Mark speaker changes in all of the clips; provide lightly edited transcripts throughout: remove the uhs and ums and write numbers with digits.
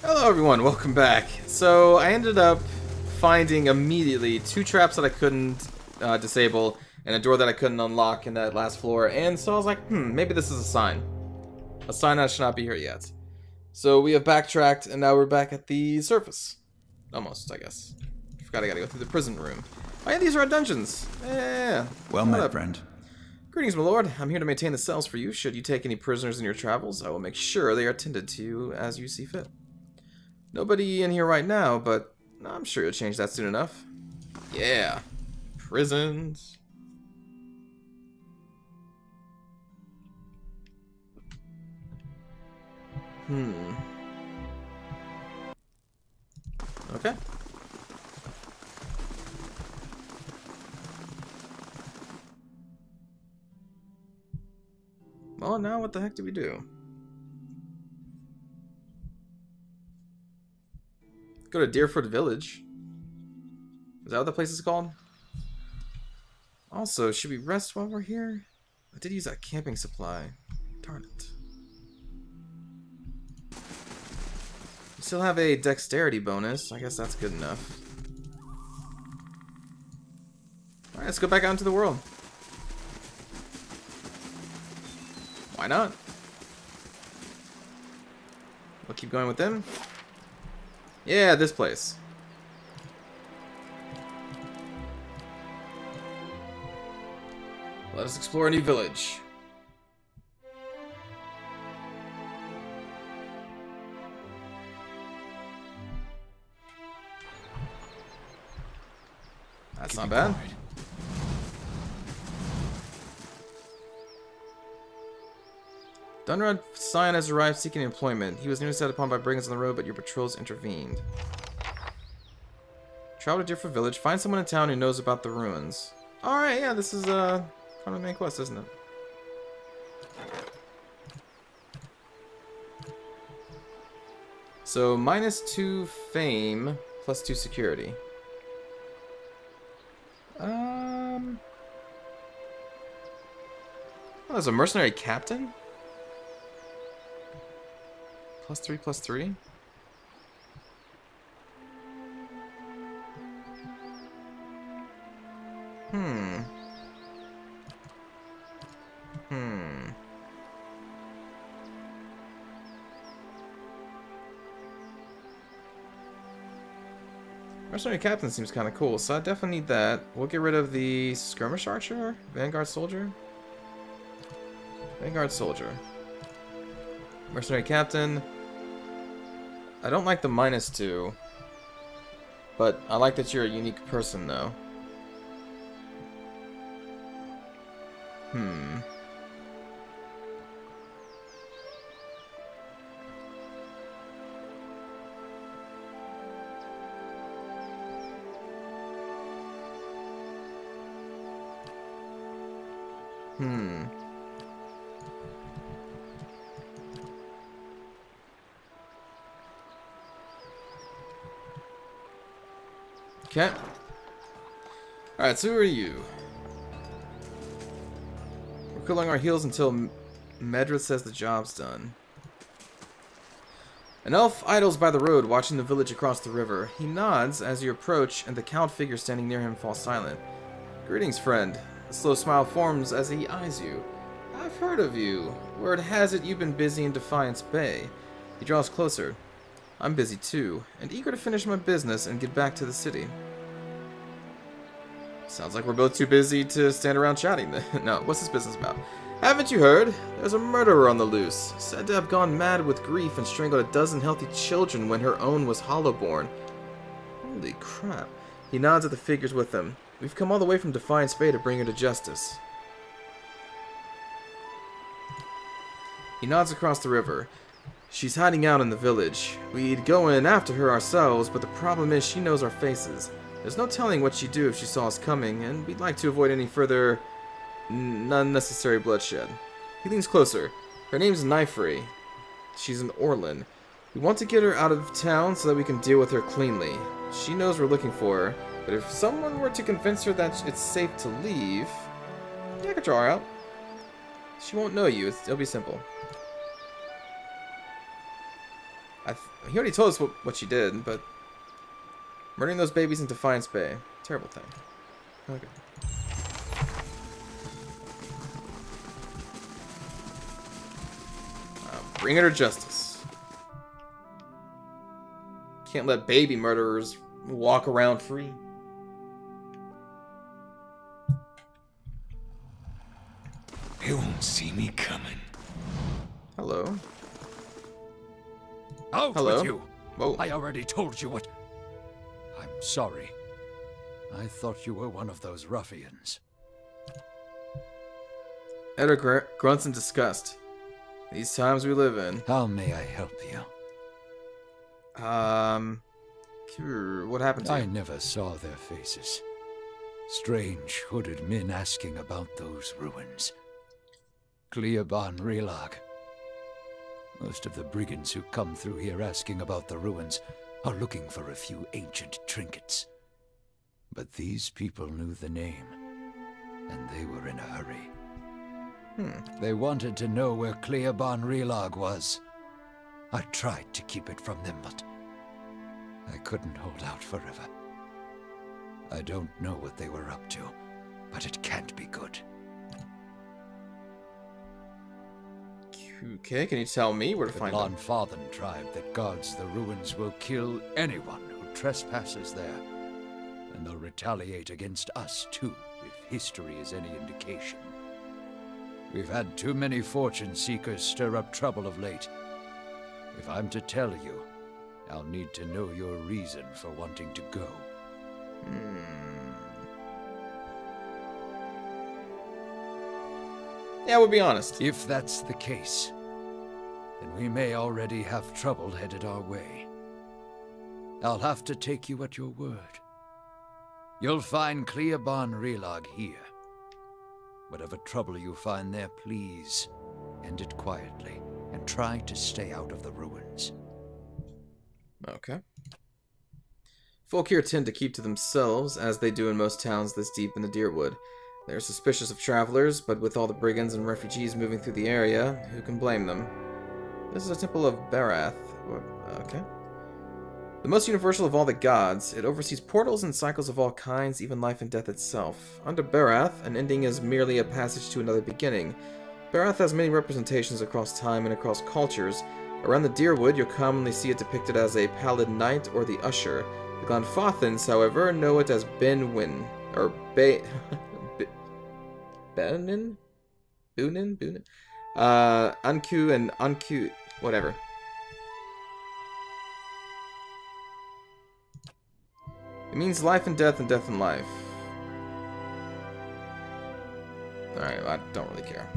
Speaker 1: Hello everyone, welcome back. So I ended up finding immediately 2 traps that I couldn't disable and a door that I couldn't unlock in that last floor, and so I was like, maybe this is a sign. A sign that I should not be here yet. So we have backtracked and now we're back at the surface. Almost, I guess. Forgot I gotta go through the prison room. Oh yeah, these are our dungeons. Yeah.
Speaker 2: Well met, friend.
Speaker 1: Greetings, my lord. I'm here to maintain the cells for you. Should you take any prisoners in your travels, I will make sure they are tended to you as you see fit. Nobody in here right now, but I'm sure you'll change that soon enough. Yeah. Prisons. Okay. Well, now what the heck do we do? Go to Deerfoot Village. Is that what the place is called? Also, should we rest while we're here? I did use that camping supply. Darn it. We still have a dexterity bonus. I guess that's good enough. Alright, let's go back out into the world. Why not? We'll keep going with them. Yeah, this place. Let us explore a new village. That's not bad. Dunrod Scion has arrived seeking employment. He was nearly set upon by brigands on the road, but your patrols intervened. Travel to Deerfoot Village. Find someone in town who knows about the ruins. Alright, yeah, this is part of the main quest, isn't it? So, -2 fame, +2 security. Oh, there's a mercenary captain? +3, +3? Mercenary captain seems kind of cool, so I definitely need that. We'll get rid of the skirmish archer, vanguard soldier. Vanguard soldier. Mercenary captain. I don't like the -2, but I like that you're a unique person, though. Okay. Alright, so who are you? We're cooling our heels until Medra says the job's done. An elf idles by the road, watching the village across the river. He nods as you approach, and the count figure standing near him falls silent. Greetings, friend. A slow smile forms as he eyes you. I've heard of you. Word has it you've been busy in Defiance Bay. He draws closer. I'm busy too, and eager to finish my business and get back to the city. Sounds like we're both too busy to stand around chatting. No, what's this business about? Haven't you heard? There's a murderer on the loose, said to have gone mad with grief and strangled a dozen healthy children when her own was hollowborn. Holy crap. He nods at the figures with him. We've come all the way from Defiance Bay to bring her to justice. He nods across the river. She's hiding out in the village. We'd go in after her ourselves, but the problem is she knows our faces. There's no telling what she'd do if she saw us coming, and we'd like to avoid any further unnecessary bloodshed. He leans closer. Her name's Nyfrey. She's an Orlin. We want to get her out of town so that we can deal with her cleanly. She knows we're looking for her, but if someone were to convince her that it's safe to leave, yeah, I could draw her out. She won't know you. It'll be simple. He already told us what she did, but murdering those babies in Defiance Bay, terrible thing. Okay. Bring her to justice. Can't let baby murderers walk around free.
Speaker 2: They won't see me coming.
Speaker 1: Hello.
Speaker 2: Out
Speaker 1: Hello.
Speaker 2: with you!
Speaker 1: Whoa.
Speaker 2: I already told you what... I'm sorry. I thought you were one of those ruffians.
Speaker 1: Edgar grunts in disgust. These times we live in.
Speaker 2: How may I help you?
Speaker 1: What happened to you?
Speaker 2: I never saw their faces. Strange hooded men asking about those ruins. Cleoban Relag. Most of the brigands who come through here asking about the ruins are looking for a few ancient trinkets. But these people knew the name, and they were in a hurry. They wanted to know where Cleoban Relag was. I tried to keep it from them, but I couldn't hold out forever. I don't know what they were up to, but it can't be good.
Speaker 1: Okay, can you tell me where to find them?
Speaker 2: The Blanfathen tribe that guards the ruins will kill anyone who trespasses there. And they'll retaliate against us, too, if history is any indication. We've had too many fortune seekers stir up trouble of late. If I'm to tell you, I'll need to know your reason for wanting to go.
Speaker 1: Yeah, we'll be honest.
Speaker 2: If that's the case, then we may already have trouble headed our way. I'll have to take you at your word. You'll find Cleoban Relag here. Whatever trouble you find there, please end it quietly and try to stay out of the ruins.
Speaker 1: Okay. Folk here tend to keep to themselves, as they do in most towns this deep in the Deerwood. They're suspicious of travelers, but with all the brigands and refugees moving through the area, who can blame them? This is a temple of Barath. Okay. The most universal of all the gods, it oversees portals and cycles of all kinds, even life and death itself. Under Barath, an ending is merely a passage to another beginning. Barath has many representations across time and across cultures. Around the Deerwood, you'll commonly see it depicted as a pallid knight or the usher. The Glanfathans, however, know it as Ben-Win, or Benin? Bunin? Anku and Anku, whatever. It means life and death and life. Alright, I don't really care.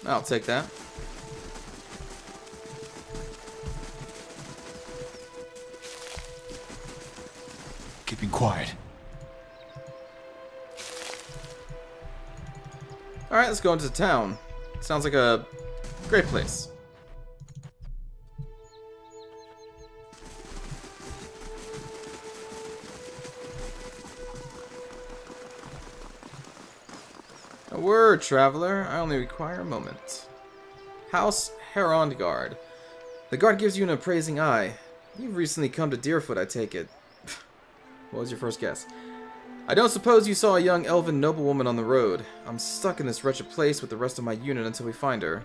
Speaker 1: I'll take that.
Speaker 2: Keeping quiet.
Speaker 1: Alright, let's go into town. Sounds like a great place. A word, traveler. I only require a moment. House Herondgard. The guard gives you an appraising eye. You've recently come to Deerfoot, I take it. What was your first guess? I don't suppose you saw a young elven noblewoman on the road. I'm stuck in this wretched place with the rest of my unit until we find her.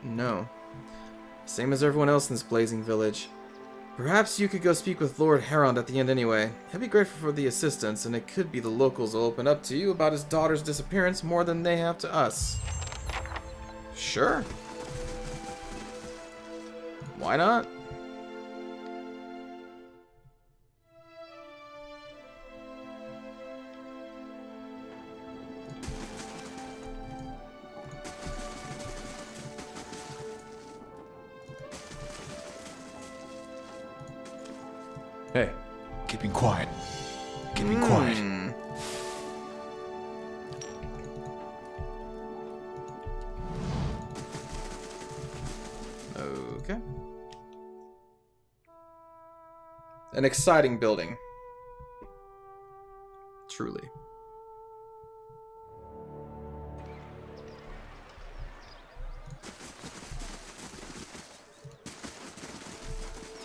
Speaker 1: No. Same as everyone else in this blazing village. Perhaps you could go speak with Lord Herond at the end anyway. He'll be grateful for the assistance, and it could be the locals will open up to you about his daughter's disappearance more than they have to us. Sure. Why not?
Speaker 2: Hey, keeping quiet. Keeping quiet.
Speaker 1: Okay. An exciting building. Truly.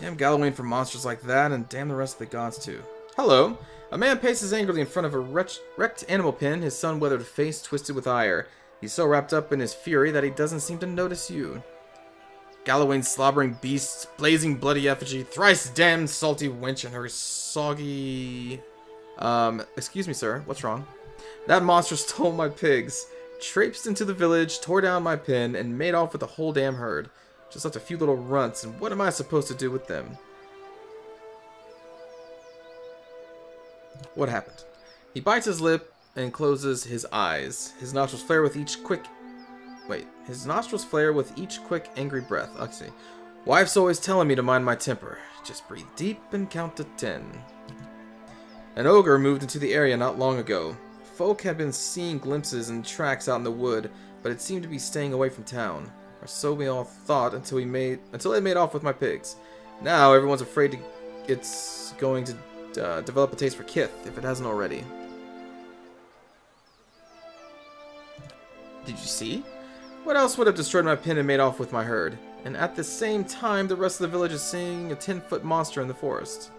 Speaker 1: Damn Gallowayne for monsters like that, and damn the rest of the gods too. Hello. A man paces angrily in front of a wrecked animal pen, his sun-weathered face twisted with ire. He's so wrapped up in his fury that he doesn't seem to notice you. Gallowayne's slobbering beasts, blazing bloody effigy, thrice damned salty wench and her soggy... excuse me, sir. What's wrong? That monster stole my pigs, traipsed into the village, tore down my pen, and made off with the whole damn herd. Just left a few little runts, and what am I supposed to do with them? What happened? He bites his lip and closes his eyes. His nostrils flare with each quick... Wait. His nostrils flare with each quick, angry breath. Let's see. Wife's always telling me to mind my temper. Just breathe deep and count to 10. An ogre moved into the area not long ago. Folk had been seeing glimpses and tracks out in the wood, but it seemed to be staying away from town. Or so we all thought until it made off with my pigs. Now everyone's afraid it's going to develop a taste for kith, if it hasn't already. Did you see? What else would have destroyed my pen and made off with my herd? And at the same time, the rest of the village is seeing a 10-foot monster in the forest.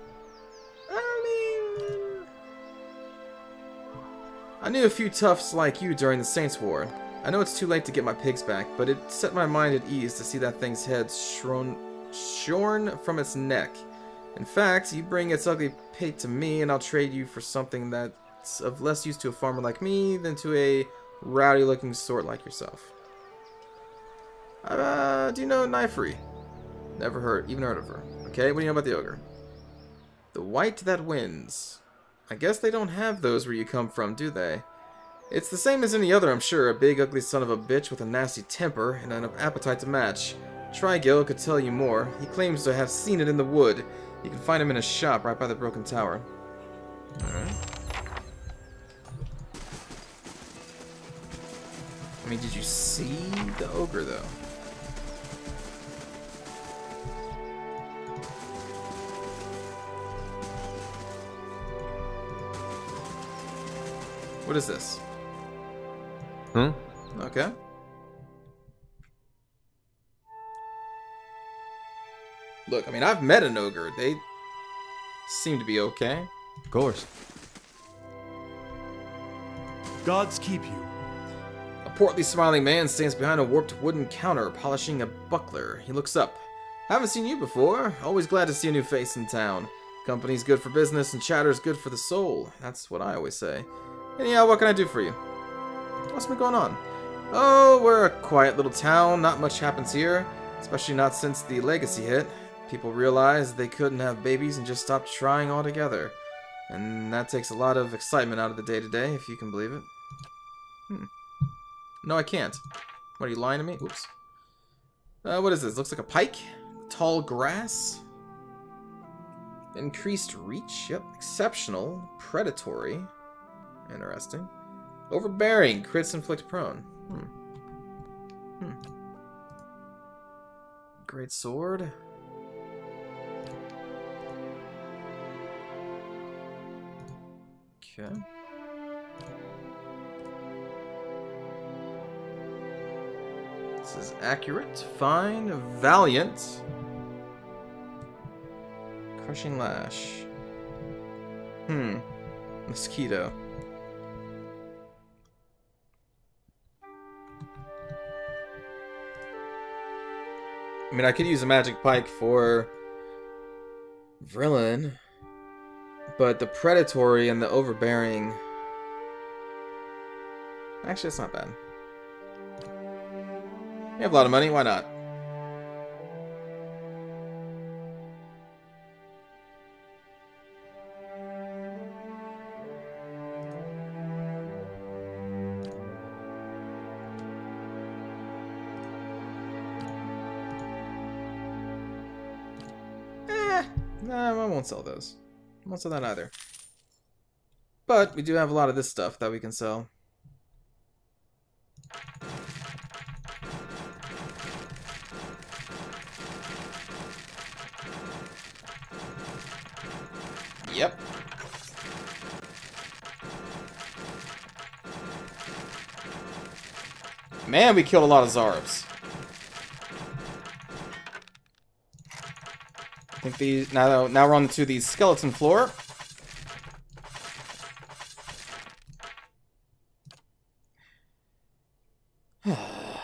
Speaker 1: I knew a few toughs like you during the Saints' War. I know it's too late to get my pigs back, but it set my mind at ease to see that thing's head shorn from its neck. In fact, you bring its ugly pate to me, and I'll trade you for something that's of less use to a farmer like me than to a rowdy-looking sort like yourself. Do you know Knifery? Never even heard of her. Okay, what do you know about the ogre? The white that wins. I guess they don't have those where you come from, do they? It's the same as any other, I'm sure. A big, ugly son of a bitch with a nasty temper and an appetite to match. Trigil could tell you more. He claims to have seen it in the wood. You can find him in a shop right by the broken tower. Alright. I mean, did you see the ogre, though? What is this?
Speaker 3: Hmm?
Speaker 1: Okay. Look, I mean, I've met an ogre. They seem to be okay.
Speaker 3: Of course.
Speaker 4: Gods keep you.
Speaker 1: A portly, smiling man stands behind a warped wooden counter, polishing a buckler. He looks up. Haven't seen you before. Always glad to see a new face in town. Company's good for business, and chatter's good for the soul. That's what I always say. Anyhow, what can I do for you? What's been going on? Oh, we're a quiet little town. Not much happens here, especially not since the legacy hit. People realized they couldn't have babies and just stopped trying altogether. And that takes a lot of excitement out of the day-to-day, if you can believe it. No, I can't. What, are you lying to me? Oops. What is this? Looks like a pike? Tall grass? Increased reach? Yep. Exceptional. Predatory. Interesting. Overbearing. Crits inflict prone. Great sword. Okay. This is accurate. Fine. Valiant. Crushing lash. Mosquito. I mean, I could use a magic pike for Vrillin, but the predatory and the overbearing... Actually, it's not bad. You have a lot of money, why not? Nah, I won't sell those. I won't sell that either. But we do have a lot of this stuff that we can sell. Yep. Man, we killed a lot of Zarbs. I think these now we're on to the skeleton floor. Oh!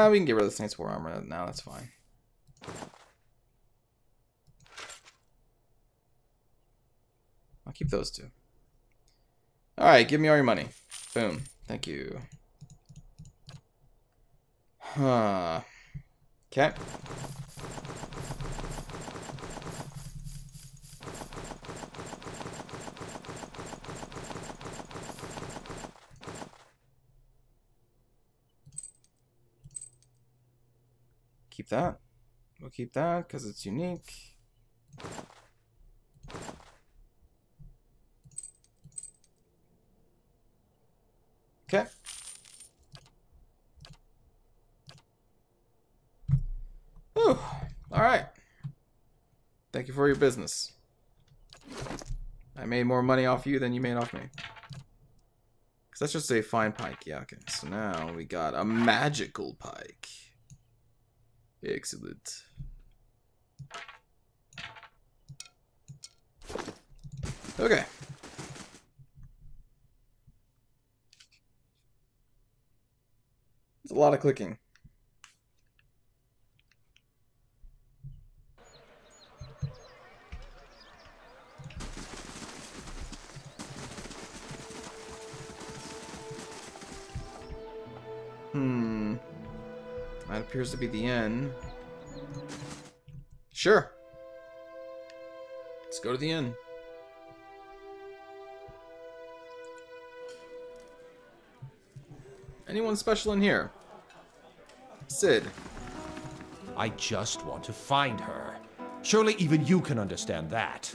Speaker 1: We can get rid of the Saints War armor now, that's fine. I'll keep those two. Alright, give me all your money. Boom. Thank you. Huh. Okay. Keep that. We'll keep that because it's unique. Okay. Whew. Alright. Thank you for your business. I made more money off you than you made off me. Because that's just a fine pike. Yeah, okay. So now we got a magical pike. Excellent. Okay. There's a lot of clicking. That appears to be the end. Sure. Let's go to the inn. Anyone special in here? Sid.
Speaker 5: I just want to find her. Surely even you can understand that.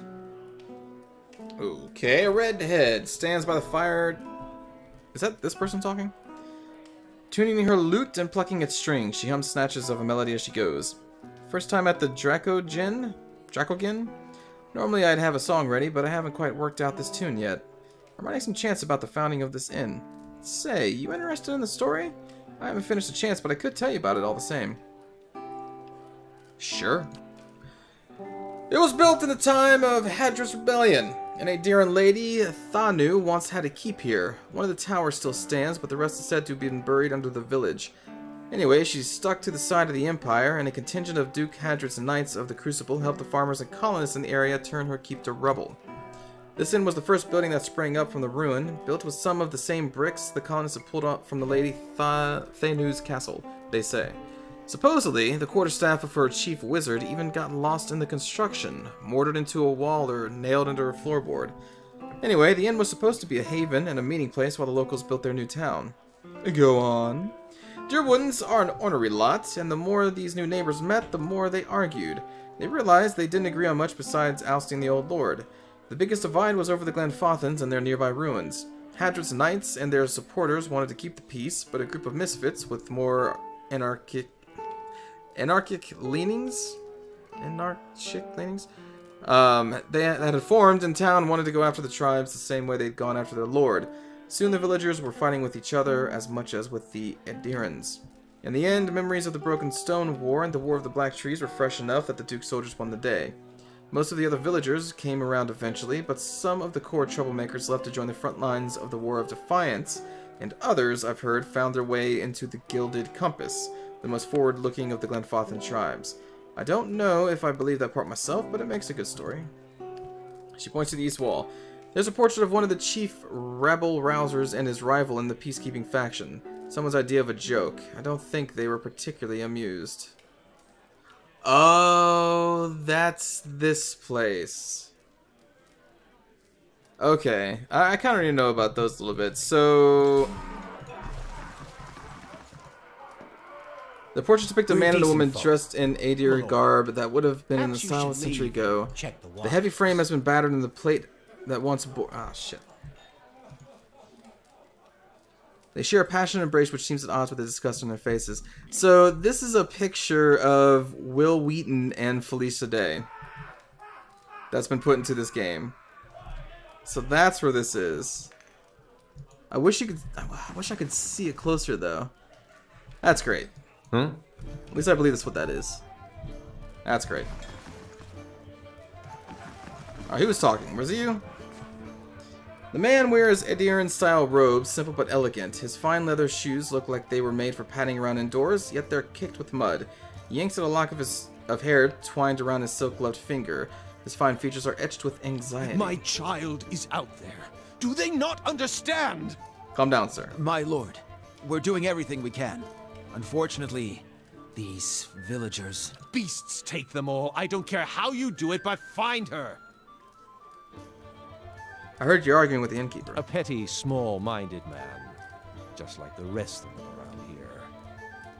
Speaker 1: Okay, a redhead stands by the fire. Is that this person talking? Tuning her lute and plucking its strings, she hums snatches of a melody as she goes. First time at the Dracogin? Normally I'd have a song ready, but I haven't quite worked out this tune yet. I'm writing some chants about the founding of this inn. Say, you interested in the story? I haven't finished the chants, but I could tell you about it all the same. Sure. It was built in the time of Hadris Rebellion, and a dear lady, Thanu, once had a keep here. One of the towers still stands, but the rest is said to have been buried under the village. Anyway, she's stuck to the side of the Empire, and a contingent of Duke Hadrit's Knights of the Crucible helped the farmers and colonists in the area turn her keep to rubble. This inn was the first building that sprang up from the ruin, built with some of the same bricks the colonists had pulled up from the Lady Thanu's castle, they say. Supposedly, the quarterstaff of her chief wizard even got lost in the construction, mortared into a wall or nailed into her floorboard. Anyway, the inn was supposed to be a haven and a meeting place while the locals built their new town. Go on. Deerwoodens are an ornery lot, and the more these new neighbors met, the more they argued. They realized they didn't agree on much besides ousting the old lord. The biggest divide was over the Glenfothans and their nearby ruins. Hadrit's knights and their supporters wanted to keep the peace, but a group of misfits with more anarchic leanings? That had formed in town wanted to go after the tribes the same way they'd gone after their lord. Soon the villagers were fighting with each other as much as with the Edirans. In the end, memories of the Broken Stone War and the War of the Black Trees were fresh enough that the Duke's soldiers won the day. Most of the other villagers came around eventually, but some of the core troublemakers left to join the front lines of the War of Defiance, and others, I've heard, found their way into the Gilded Compass, the most forward-looking of the Glenfothan tribes. I don't know if I believe that part myself, but it makes a good story. She points to the east wall. There's a portrait of one of the chief rebel-rousers and his rival in the peacekeeping faction. Someone's idea of a joke. I don't think they were particularly amused. Oh, that's this place. Okay, I kind of already know about those a little bit. So, The portraits depict a
Speaker 6: We're
Speaker 1: man and a
Speaker 6: decent
Speaker 1: woman
Speaker 6: folk.
Speaker 1: dressed in Adir
Speaker 6: Lord.
Speaker 1: garb that would have been in the
Speaker 6: Perhaps you
Speaker 1: style a
Speaker 6: should
Speaker 1: century
Speaker 6: leave
Speaker 1: ago.
Speaker 6: and check the
Speaker 1: The
Speaker 6: waters.
Speaker 1: heavy frame has been battered and the plate that once bore... Ah, shit. They share a passionate embrace which seems at odds with the disgust on their faces. So this is a picture of Will Wheaton and Felicia Day that's been put into this game. So that's where this is. I wish I could see it closer though. That's great.
Speaker 3: Huh?
Speaker 1: At least I believe that's what that is. That's great. Oh, he was talking. Was it you? The man wears Ediran-style robes, simple but elegant. His fine leather shoes look like they were made for padding around indoors, yet they're kicked with mud. He yanks at a lock of hair twined around his silk-gloved finger. His fine features are etched with anxiety.
Speaker 5: My child is out there. Do they not understand?
Speaker 1: Calm down, sir.
Speaker 6: My lord, we're doing everything we can. Unfortunately, these villagers...
Speaker 5: Beasts take them all. I don't care how you do it, but find her.
Speaker 1: I heard you're arguing with the innkeeper.
Speaker 5: A petty, small-minded man, just like the rest of them around here.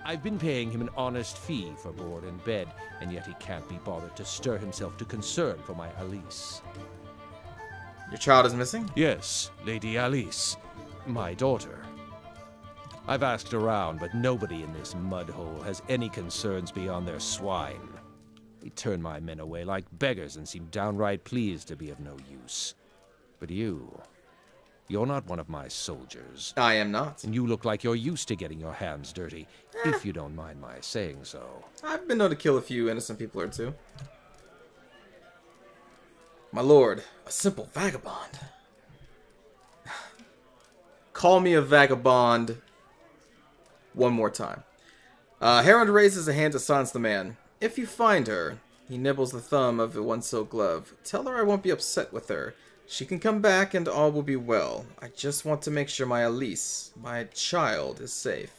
Speaker 5: I've been paying him an honest fee for board and bed, and yet he can't be bothered to stir himself to concern for my Alice.
Speaker 1: Your child is missing?
Speaker 5: Yes, Lady Alice, my daughter. I've asked around, but nobody in this mud hole has any concerns beyond their swine. They turn my men away like beggars and seem downright pleased to be of no use. But you're not one of my soldiers.
Speaker 1: I am not.
Speaker 5: And you look like you're used to getting your hands dirty, if you don't mind my saying so.
Speaker 1: I've been known to kill a few innocent people or two. My lord, a simple vagabond. Call me a vagabond one more time. Harold raises a hand to silence the man. If you find her, he nibbles the thumb of one silk glove. Tell her I won't be upset with her. She can come back and all will be well. I just want to make sure my Alice, my child, is safe.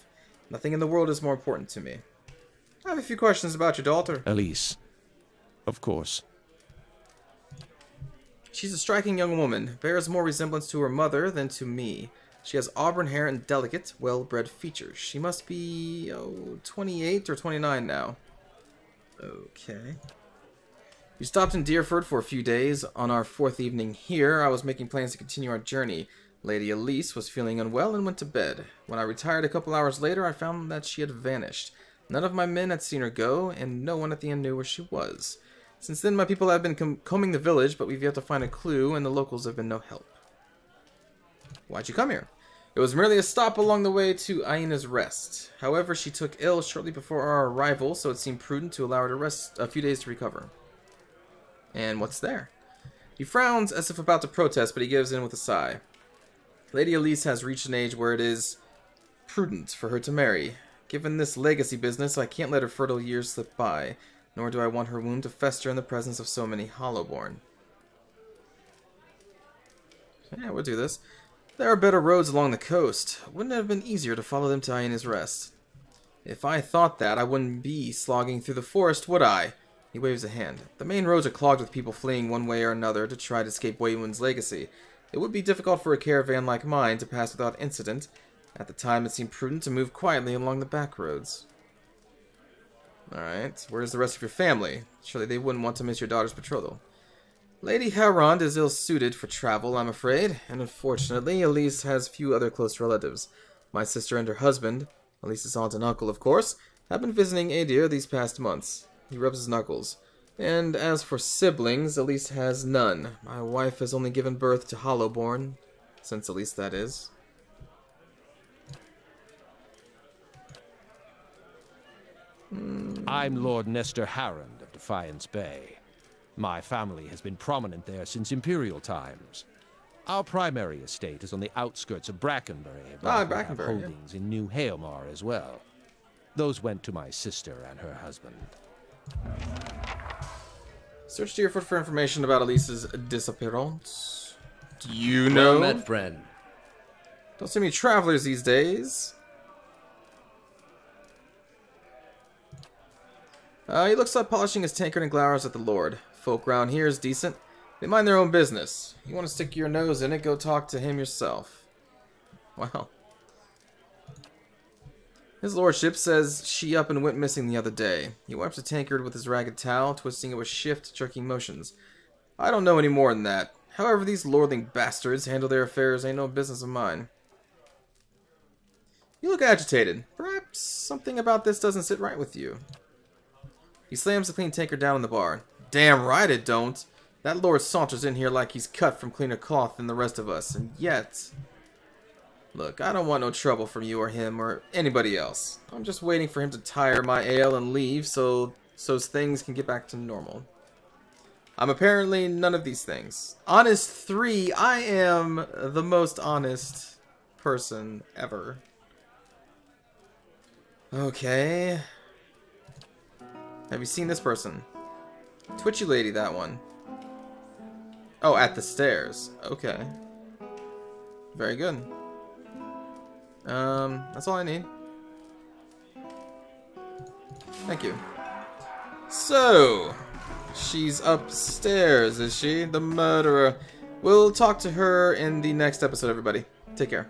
Speaker 1: Nothing in the world is more important to me. I have a few questions about your daughter.
Speaker 5: Alice, of course.
Speaker 1: She's a striking young woman, bears more resemblance to her mother than to me. She has auburn hair and delicate, well-bred features. She must be, 28 or 29 now. Okay. We stopped in Deerford for a few days. On our fourth evening here, I was making plans to continue our journey. Lady Elise was feeling unwell and went to bed. When I retired a couple hours later, I found that she had vanished. None of my men had seen her go, and no one at the inn knew where she was. Since then, my people have been combing the village, but we've yet to find a clue, and the locals have been no help. Why'd you come here? It was merely a stop along the way to Aina's Rest. However, she took ill shortly before our arrival, so it seemed prudent to allow her to rest a few days to recover. And what's there? He frowns as if about to protest, but he gives in with a sigh. Lady Elise has reached an age where it is prudent for her to marry. Given this legacy business, I can't let her fertile years slip by, nor do I want her wound to fester in the presence of so many Hollowborn. Yeah, we'll do this. There are better roads along the coast. Wouldn't it have been easier to follow them to Aina's Rest? If I thought that, I wouldn't be slogging through the forest, would I? He waves a hand. The main roads are clogged with people fleeing one way or another to try to escape Waywind's legacy. It would be difficult for a caravan like mine to pass without incident. At the time, it seemed prudent to move quietly along the back roads. Alright, where's the rest of your family? Surely they wouldn't want to miss your daughter's betrothal. Lady Harond is ill-suited for travel, I'm afraid, and unfortunately, Elise has few other close relatives. My sister and her husband, Elise's aunt and uncle, of course, have been visiting Adir these past months. He rubs his knuckles. And as for siblings, Elise has none. My wife has only given birth to Hollowborn, since Elise that is.
Speaker 5: I'm Lord Nestor Harrond of Defiance Bay. My family has been prominent there since Imperial times. Our primary estate is on the outskirts of Brackenbury, but we have
Speaker 1: Brackenbury,
Speaker 5: holdings in New Haelmar as well. Those went to my sister and her husband.
Speaker 1: Search Deerfoot for information about Elise's disappearance. Do you know?
Speaker 3: Well met, friend.
Speaker 1: Don't see many travelers these days. He looks up, polishing his tankard and glowers at the Lord. Folk round here is decent. They mind their own business. You want to stick your nose in it, go talk to him yourself. Wow. His lordship says she up and went missing the other day. He wipes a tankard with his ragged towel, twisting it with shift, jerking motions. I don't know any more than that. However, these lordling bastards handle their affairs ain't no business of mine. You look agitated. Perhaps something about this doesn't sit right with you. He slams the clean tankard down on the bar. Damn right it don't. That lord saunters in here like he's cut from cleaner cloth than the rest of us, and yet... Look, I don't want no trouble from you or him or anybody else. I'm just waiting for him to tire my ale and leave so things can get back to normal. I'm apparently none of these things. Honest 3, I am the most honest person ever. Okay. Have you seen this person? Twitchy lady, that one. Oh, at the stairs. Okay. Very good. That's all I need. Thank you. So, she's upstairs, is she? The murderer. We'll talk to her in the next episode, everybody. Take care.